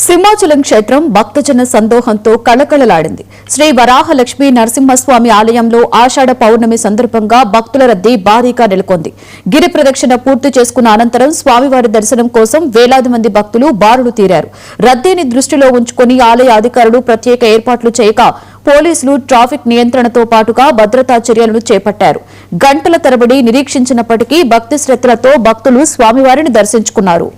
సింహాచలం క్షేత్రం భక్తజన సందోహంతో కళకళలాడింది. శ్రీ వరాహలక్ష్మీ నరసింహస్వామి ఆలయంలో ఆషాఢ పౌర్ణమి సందర్భంగా భక్తుల రద్దీ భారీగా నెలకొంది. గిరి ప్రదక్షిణ పూర్తి చేసుకున్న అనంతరం స్వామివారి దర్శనం కోసం వేలాది మంది భక్తులు బారులు తీరారు. రద్దీని దృష్టిలో ఉంచుకుని ఆలయ అధికారులు ప్రత్యేక ఏర్పాట్లు చేయగా పోలీసులు ట్రాఫిక్ నియంత్రణతో పాటుగా భద్రతా చర్యలను చేపట్టారు. గంటల తరబడి నిరీక్షించినప్పటికీ భక్తి శ్రద్ధలతో భక్తులు స్వామివారిని దర్శించుకున్నారు.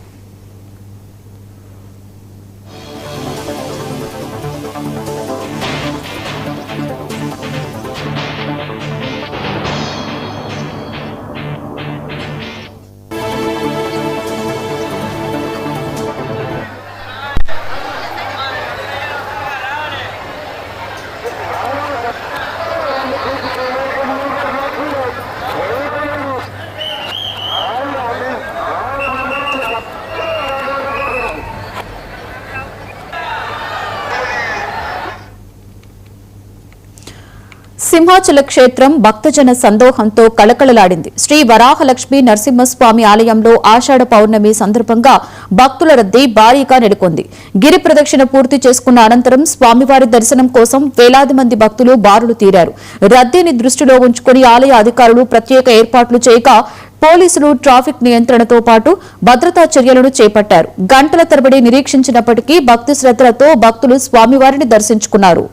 సింహాచల క్షేత్రం భక్తజన సందోహంతో కళకళలాడింది. శ్రీ వరాహలక్ష్మీ నరసింహస్వామి ఆలయంలో ఆషాఢ పౌర్ణమి సందర్భంగా భక్తుల రద్దీ భారీగా నెలకొంది. గిరి ప్రదక్షిణ పూర్తి చేసుకున్న అనంతరం స్వామివారి దర్శనం కోసం వేలాది మంది భక్తులు బారులు తీరారు. రద్దీని దృష్టిలో ఉంచుకుని ఆలయ అధికారులు ప్రత్యేక ఏర్పాట్లు చేయగా పోలీసులు ట్రాఫిక్ నియంత్రణతో పాటు భద్రతా చర్యలను చేపట్టారు. గంటల తరబడి నిరీక్షించినప్పటికీ భక్తి శ్రద్ధలతో భక్తులు స్వామివారిని దర్శించుకున్నారు.